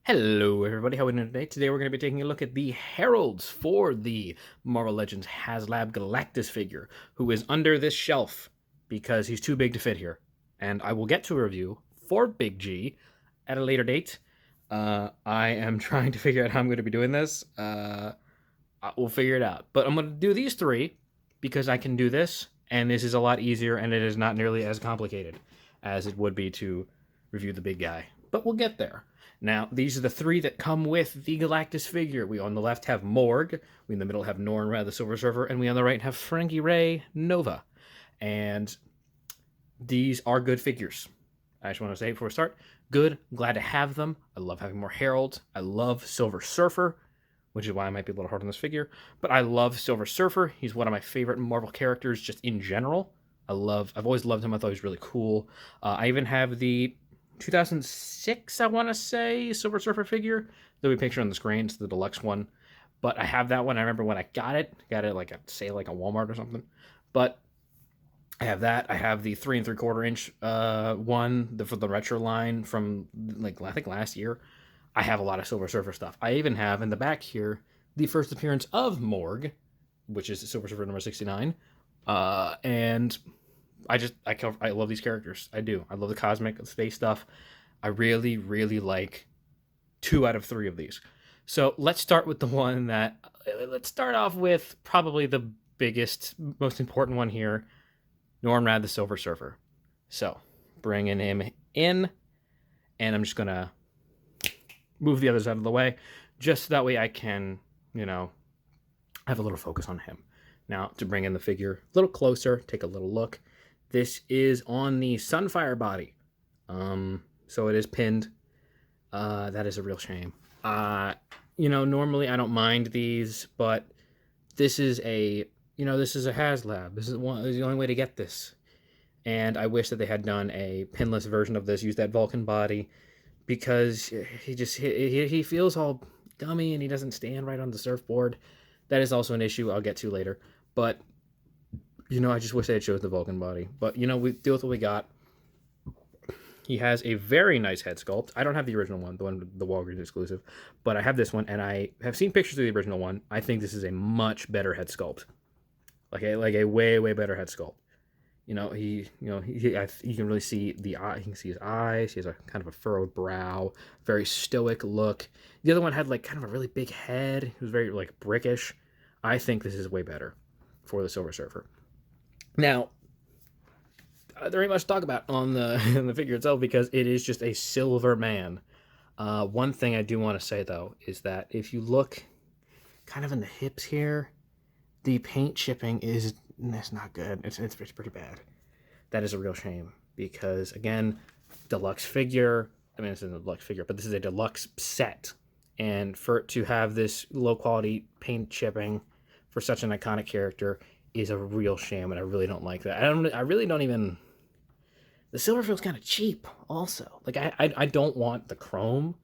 Hello everybody, how are we doing today? Today we're going to be taking a look at the Heralds for the Marvel Legends Haslab Galactus figure, who is under this shelf because he's too big to fit here. And I will get to a review for Big G at a later date. I am trying to figure out how I'm going to be doing this. We'll figure it out. But I'm going to do these three because I can do this, and this is a lot easier, and it is not nearly as complicated as it would be to review the big guy. But we'll get there. Now, these are the three that come with the Galactus figure. We on the left have Morg, we in the middle have Norn the Silver Surfer, and we on the right have Frankie Ray Nova. And these are good figures. I just want to say before we start, good, glad to have them. I love having more Heralds. I love Silver Surfer, which is why I might be a little hard on this figure. But I love Silver Surfer. He's one of my favorite Marvel characters just in general. I've always loved him. I thought he was really cool. I even have the 2006, I want to say, Silver Surfer figure that we picture on the screen. It's the deluxe one, but I have that one. I remember when I got it like at say like a Walmart or something. But I have that. I have the 3 3/4 inch one for the retro line from like I think last year. I have a lot of Silver Surfer stuff. I even have in the back here the first appearance of Morg, which is Silver Surfer number 69, and I love these characters. I do. I love the cosmic space stuff. I really, really like 2 out of 3 of these. So let's start with the one that, let's start off with probably the biggest, most important one here, Norn the Silver Surfer. So bringing him in, and I'm just going to move the others out of the way, just so that way I can, have a little focus on him. Now, to bring in the figure a little closer, take a little look. This is on the Sunfire body. So it is pinned. That is a real shame. Normally I don't mind these, but this is a Haslab. This is the only way to get this. And I wish that they had done a pinless version of this, use that Vulcan body, because he feels all dummy and he doesn't stand right on the surfboard. That is also an issue I'll get to later. But I just wish they had chosen the Vulcan body. But, we deal with what we got. He has a very nice head sculpt. I don't have the original one, the Walgreens exclusive. But I have this one, and I have seen pictures of the original one. I think this is a much better head sculpt. Like a way, way better head sculpt. You can really see the eye. You can see his eyes. He has a kind of a furrowed brow. Very stoic look. The other one had like kind of a really big head. He was very like brickish. I think this is way better for the Silver Surfer. Now, there ain't much to talk about on the figure itself because it is just a silver man. One thing I do want to say, though, is that if you look kind of in the hips here, the paint chipping is not good. It's pretty bad. That is a real shame because, again, deluxe figure. I mean, it's a deluxe figure, but this is a deluxe set. And for it to have this low-quality paint chipping for such an iconic character is a real shame, and I really don't like that. I really don't even. The silver feels kind of cheap, also. Like I don't want the chrome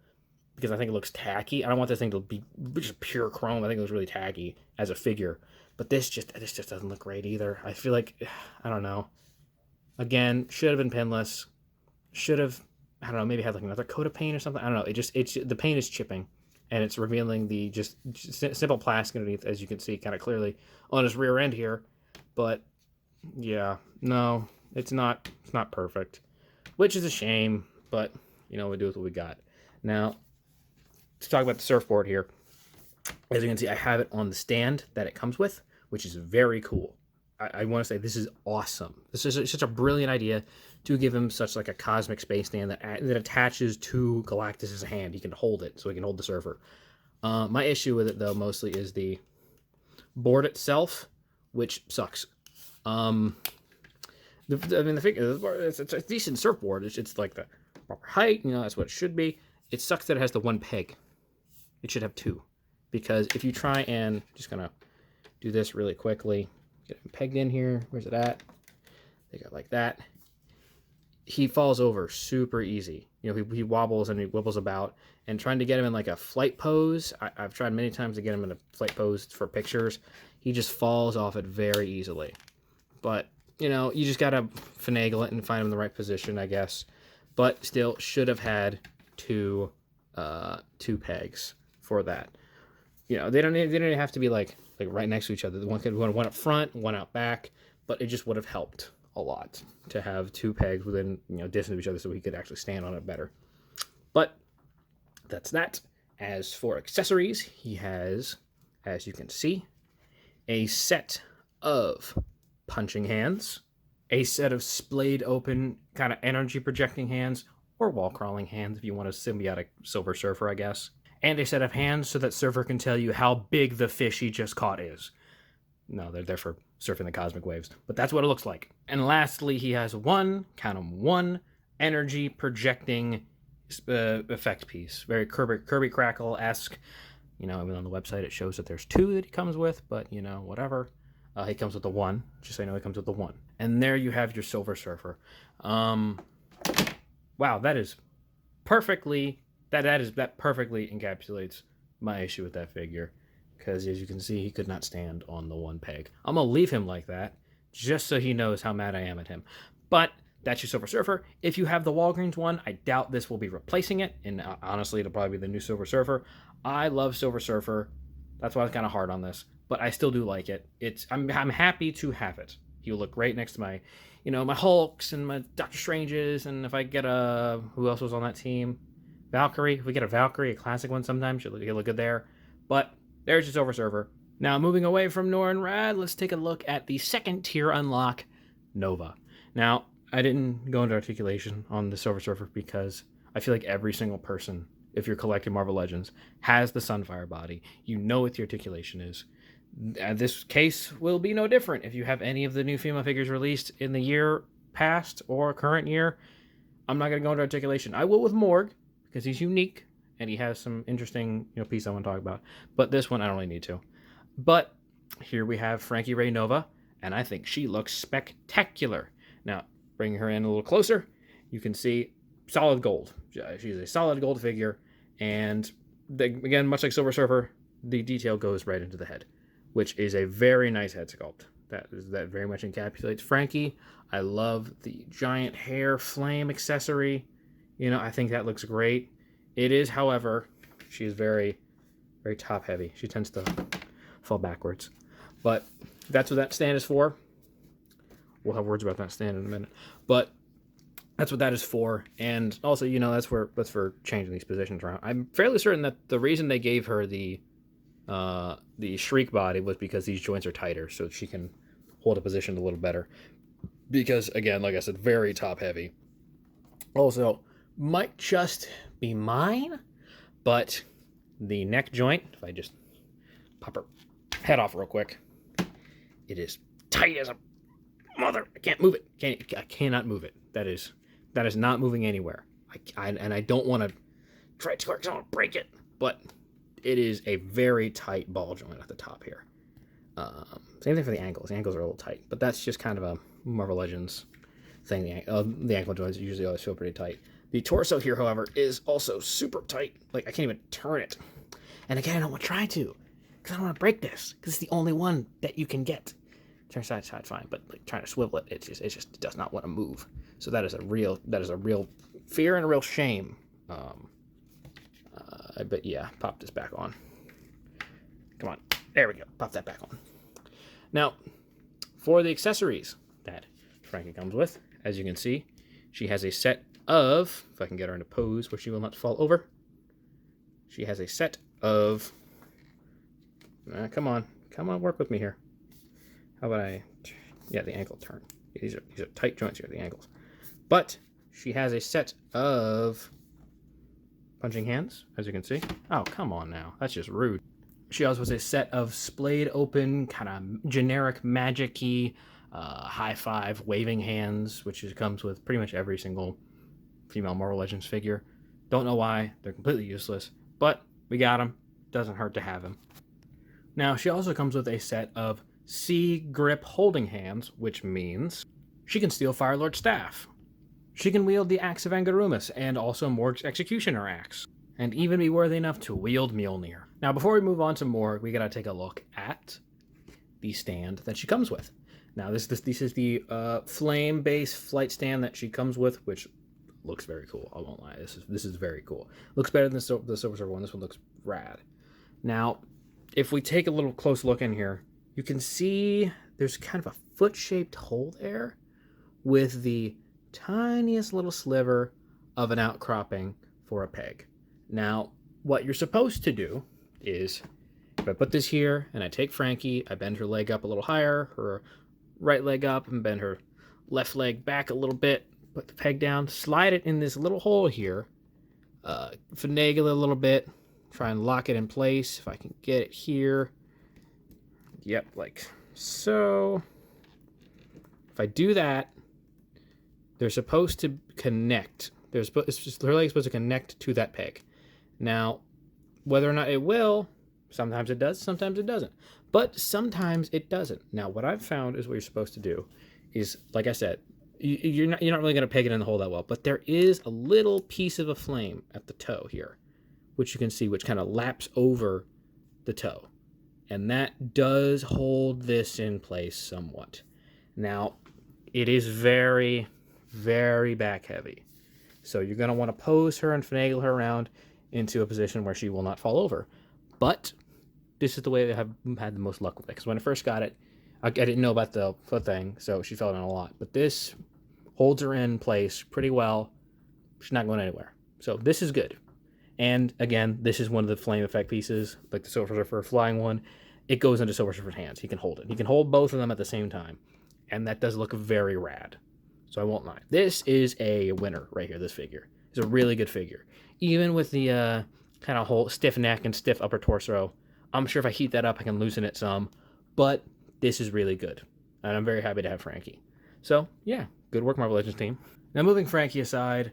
because I think it looks tacky. I don't want this thing to be just pure chrome. I think it looks really tacky as a figure. But this just doesn't look great either. I feel like I don't know. Again, should have been pinless. Should have maybe had like another coat of paint or something. I don't know. It's the paint is chipping. And it's revealing the just simple plastic underneath, as you can see kind of clearly on his rear end here. But yeah, no, it's not perfect, which is a shame. But we do with what we got. Now, to talk about the surfboard here, as you can see, I have it on the stand that it comes with, which is very cool. I want to say this is awesome. This is such a brilliant idea to give him such like a cosmic space stand that attaches to Galactus's hand. He can hold it, so he can hold the surfer. My issue with it, though, mostly is the board itself, which sucks. The figure, it's a decent surfboard. It's like the proper height. That's what it should be. It sucks that it has the one peg. It should have 2, because if you try and just gonna do this really quickly. Get him pegged in here. Where's it at? They got like that. He falls over super easy. He wobbles and he wibbles about. And trying to get him in like a flight pose, I've tried many times to get him in a flight pose for pictures. He just falls off it very easily. But, you just got to finagle it and find him in the right position, I guess. But still, should have had two 2 pegs for that. You know, they don't even have to be like right next to each other. One could one up front, one out back, but it just would have helped a lot to have 2 pegs within, you know, distance of each other so he could actually stand on it better. But that's that. As for accessories, he has, as you can see, a set of punching hands, a set of splayed open kind of energy projecting hands, or wall crawling hands if you want a symbiotic Silver Surfer, I guess, and a set of hands so that Surfer can tell you how big the fish he just caught is. No, they're there for surfing the cosmic waves, but that's what it looks like. And lastly, he has one energy projecting effect piece, very Kirby Crackle-esque. You know, even on the website it shows that there's 2 that he comes with, but you know, whatever. He comes with the 1. Just so you know, he comes with the 1. And there you have your Silver Surfer. Wow, that is perfectly that perfectly encapsulates my issue with that figure. Because as you can see, he could not stand on the 1 peg. I'm gonna leave him like that, just so he knows how mad I am at him. But that's your Silver Surfer. If you have the Walgreens one, I doubt this will be replacing it. And honestly, it'll probably be the new Silver Surfer. I love Silver Surfer. That's why I was kind of hard on this. But I still do like it. I'm happy to have it. He'll look great next to my, you know, my Hulks and my Doctor Stranges. And if I get who else was on that team? Valkyrie. If we get a Valkyrie, a classic one sometimes, he'll look good there. But there's your Silver Surfer. Now, moving away from Nor and Rad, let's take a look at the 2nd tier unlock, Nova. Now, I didn't go into articulation on the Silver Surfer because I feel like every single person, if you're collecting Marvel Legends, has the Sunfire body. You know what the articulation is. This case will be no different. If you have any of the new female figures released in the year past or current year, I'm not going to go into articulation. I will with Morg because he's unique and he has some interesting, you know, piece I want to talk about. But this one I don't really need to. But here we have Frankie Ray Nova, and I think she looks spectacular. Now, bringing her in a little closer, you can see solid gold. She's a solid gold figure, and again, much like Silver Surfer, the detail goes right into the head, which is a very nice head sculpt. That very much encapsulates Frankie. I love the giant hair flame accessory. You know, I think that looks great. It is, however, she is very, very top heavy. She tends to fall backwards, but that's what that stand is for. We'll have words about that stand in a minute, but that's what that is for. And also, you know, that's for changing these positions around. I'm fairly certain that the reason they gave her the Shriek body was because these joints are tighter, so she can hold a position a little better. Because again, like I said, very top heavy. Also, might just be mine, but the neck joint, if I just pop her head off real quick, it is tight as a mother. I can't move it. I cannot move it. That is not moving anywhere. I don't want to try to because I want to break it, but it is a very tight ball joint at the top here. Same thing for the ankles. The ankles are a little tight, but that's just kind of a Marvel Legends thing. The ankle joints usually always feel pretty tight. The torso here, however, is also super tight. Like, I can't even turn it. And again, I don't want to try to, because I don't want to break this, because it's the only one that you can get. Turn side to side, fine, but like trying to swivel it, it just does not want to move. So that is a real fear and a real shame. But yeah, pop this back on. Come on, there we go. Pop that back on. Now, for the accessories that Frankie comes with, as you can see, she has a set of, if I can get her into pose where she will not fall over, she has a set of, come on, work with me here. How about the ankle turn. These are tight joints here, the ankles. But she has a set of punching hands, as you can see. Oh, come on now. That's just rude. She also has a set of splayed open, kind of generic magic-y, high five waving hands, which comes with pretty much every single female Marvel Legends figure. Don't know why. They're completely useless. But we got them. Doesn't hurt to have them. Now, she also comes with a set of C grip holding hands, which means she can steal Firelord's staff. She can wield the Axe of Angarumus and also Morg's Executioner Axe, and even be worthy enough to wield Mjolnir. Now, before we move on to Morg, we gotta take a look at the stand that she comes with. Now, this is the flame-based flight stand that she comes with, which looks very cool. I won't lie. This is very cool. Looks better than the Silver Surfer one. This one looks rad. Now, if we take a little close look in here, you can see there's kind of a foot-shaped hole there with the tiniest little sliver of an outcropping for a peg. Now, what you're supposed to do is, if I put this here and I take Frankie, I bend her leg up a little higher, her right leg up, and bend her left leg back a little bit, put the peg down, slide it in this little hole here, finagle it a little bit, try and lock it in place. If I can get it here, yep, like so. If I do that, they're supposed to connect. Her leg's supposed to connect to that peg. Now, whether or not it will, sometimes it does, sometimes it doesn't. But sometimes it doesn't. Now, what I've found is what you're supposed to do is, like I said, you're not really going to peg it in the hole that well, but there is a little piece of a flame at the toe here, which you can see, which kind of laps over the toe. And that does hold this in place somewhat. Now, it is very, very back heavy. So you're going to want to pose her and finagle her around into a position where she will not fall over. But this is the way I have had the most luck with it. Because when I first got it, I didn't know about the foot thing, so she fell down a lot. But this holds her in place pretty well. She's not going anywhere. So this is good. And again, this is one of the flame effect pieces, like the Silver Surfer flying one. It goes into Silver Surfer's hands. He can hold it. He can hold both of them at the same time. And that does look very rad. So I won't lie. This is a winner right here, this figure. It's a really good figure. Even with the kind of whole stiff neck and stiff upper torso, I'm sure if I heat that up, I can loosen it some. But this is really good. And I'm very happy to have Frankie. So, yeah, good work, Marvel Legends team. Now, moving Frankie aside,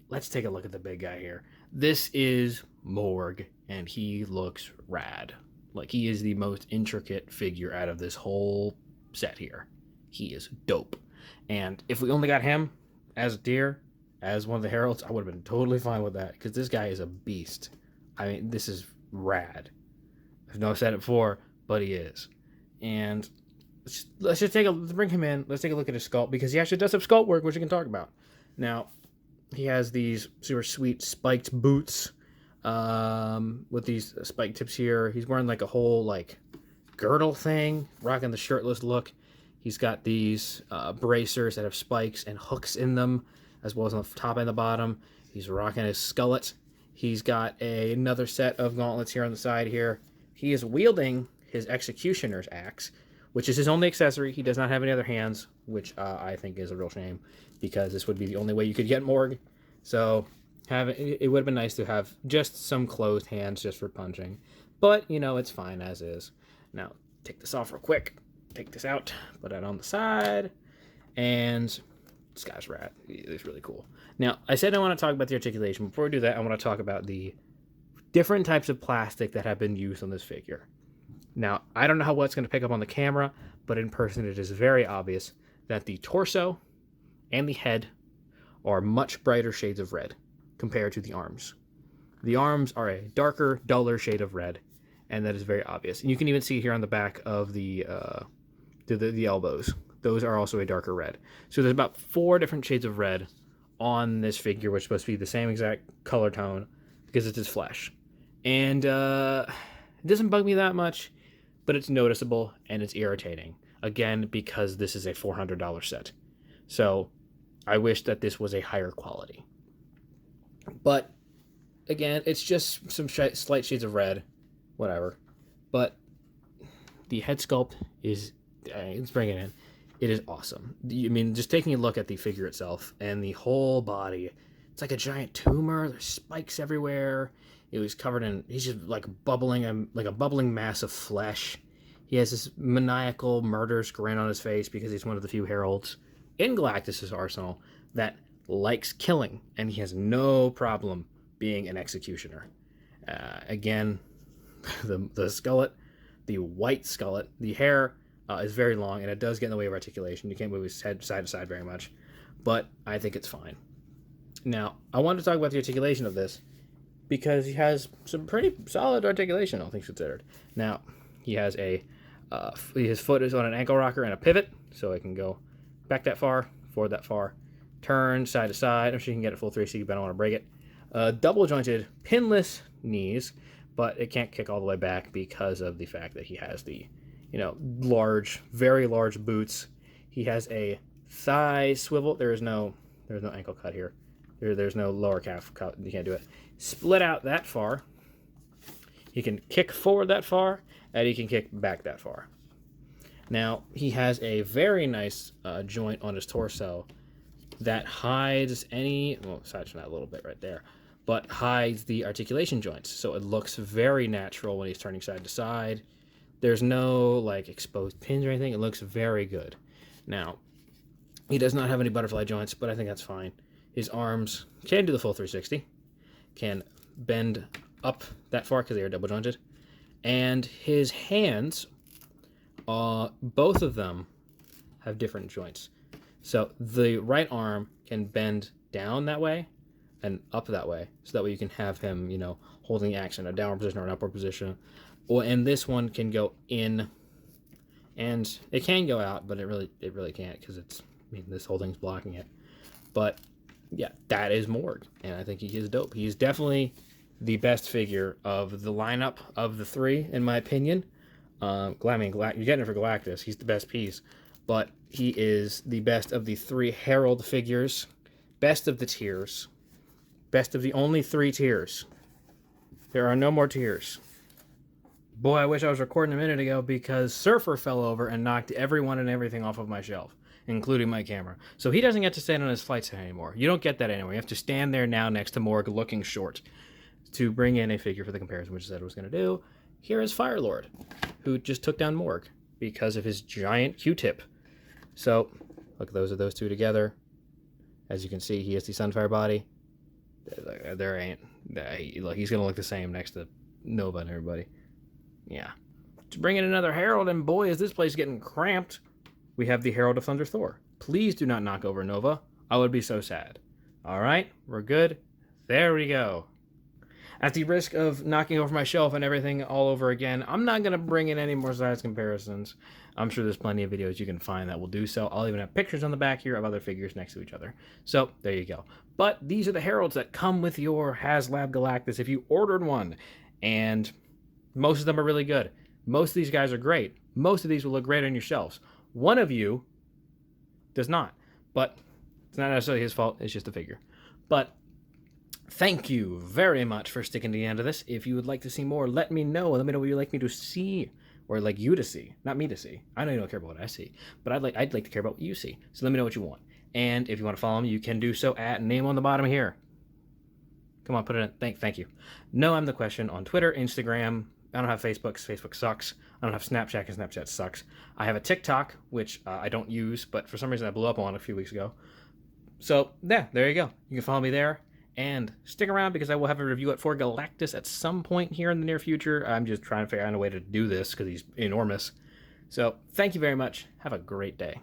let's take a look at the big guy here. This is Morg, and he looks rad. Like, he is the most intricate figure out of this whole set here. He is dope. And if we only got him as a tier, as one of the Heralds, I would have been totally fine with that, because this guy is a beast. I mean, this is rad. I know I've said it before, but he is. And let's just bring him in. Let's take a look at his sculpt, because he actually does have sculpt work, which we can talk about. Now, he has these super sweet spiked boots with these spike tips here. He's wearing like a whole like girdle thing, rocking the shirtless look. He's got these bracers that have spikes and hooks in them, as well as on the top and the bottom. He's rocking his skullet. He's got another set of gauntlets here on the side here. He is wielding his Executioner's axe, which is his only accessory. He does not have any other hands, which I think is a real shame, because this would be the only way you could get Morg. So it would have been nice to have just some closed hands just for punching. But, you know, it's fine as is. Now, take this off real quick. Take this out, put it on the side, and this guy's rad. It's really cool. Now, I said I want to talk about the articulation. Before we do that, I want to talk about the different types of plastic that have been used on this figure. Now, I don't know how well it's going to pick up on the camera, but in person it is very obvious that the torso and the head are much brighter shades of red compared to the arms. The arms are a darker, duller shade of red, and that is very obvious. And you can even see here on the back of the elbows. Those are also a darker red. So there's about 4 different shades of red on this figure, which is supposed to be the same exact color tone because it's his flesh. And it doesn't bug me that much, but it's noticeable and it's irritating. Again, because this is a $400 set. So I wish that this was a higher quality. But again, it's just some slight shades of red, whatever. But the head sculpt is, let's bring it in. It is awesome. I mean, just taking a look at the figure itself and the whole body, it's like a giant tumor. There's spikes everywhere. It was covered in, he's just like bubbling, like a bubbling mass of flesh. He has this maniacal murderous grin on his face because he's one of the few heralds in Galactus' arsenal that likes killing, and he has no problem being an executioner. Again, the skullet, the white skullet, the hair is very long, and it does get in the way of articulation. You can't move his head side to side very much, but I think it's fine. Now, I wanted to talk about the articulation of this because he has some pretty solid articulation, all things considered. Now, he has his foot is on an ankle rocker and a pivot, so it can go back that far, forward that far. turn side to side. I'm sure you can get it full 360, but I don't want to break it. Double jointed, pinless knees, but it can't kick all the way back because of the fact that he has the, large, very large boots. He has a thigh swivel. There's no ankle cut here. There's no lower calf cut. You can't do it. Split out that far. He can kick forward that far, and he can kick back that far. Now, he has a very nice joint on his torso that hides any, well, aside from that a little bit right there, but hides the articulation joints. So it looks very natural when he's turning side to side. There's no, like, exposed pins or anything. It looks very good. Now, he does not have any butterfly joints, but I think that's fine. His arms can do the full 360, can bend up that far because they are double jointed, and his hands, both of them have different joints. So the right arm can bend down that way and up that way, so that way you can have him, holding the axe in a downward position or an upward position. And this one can go in, and it can go out, but it really can't because this whole thing's blocking it. But yeah, that is Morg, and I think he is dope. He's definitely the best figure of the lineup of the three, in my opinion. You're getting it for Galactus. He's the best piece, but he is the best of the three Herald figures, best of the tiers, best of the only 3 tiers. There are no more tiers. Boy, I wish I was recording a minute ago because Surfer fell over and knocked everyone and everything off of my shelf, including my camera. So he doesn't get to stand on his flight set anymore. You don't get that anymore. You have to stand there now next to Morg looking short to bring in a figure for the comparison, which I said I was going to do. Here is Firelord, who just took down Morg because of his giant Q-tip. So, look, those two together. As you can see, he has the Sunfire body. He's going to look the same next to Nova and everybody. Yeah. To bring in another Herald, and boy, is this place getting cramped. We have the Herald of Thunder Thor. Please do not knock over Nova. I would be so sad. All right, we're good. There we go. At the risk of knocking over my shelf and everything all over again, I'm not going to bring in any more size comparisons. I'm sure there's plenty of videos you can find that will do so. I'll even have pictures on the back here of other figures next to each other. So, there you go. But these are the Heralds that come with your Haslab Galactus if you ordered one. And most of them are really good. Most of these guys are great. Most of these will look great on your shelves. One of you does not. But it's not necessarily his fault. It's just a figure. But thank you very much for sticking to the end of this. If you would like to see more, let me know. Let me know what you'd like me to see, or like you to see, not me to see. I know you don't care about what I see, but I'd like to care about what you see. So let me know what you want. And if you want to follow me, you can do so at name on the bottom here. Come on, put it in. Thank you. No, I'm the question on Twitter, Instagram. I don't have Facebook because Facebook sucks. I don't have Snapchat because Snapchat sucks. I have a TikTok, which I don't use, but for some reason I blew up on a few weeks ago. So, yeah, there you go. You can follow me there. And stick around because I will have a review for Galactus at some point here in the near future. I'm just trying to figure out a way to do this because he's enormous. So, thank you very much. Have a great day.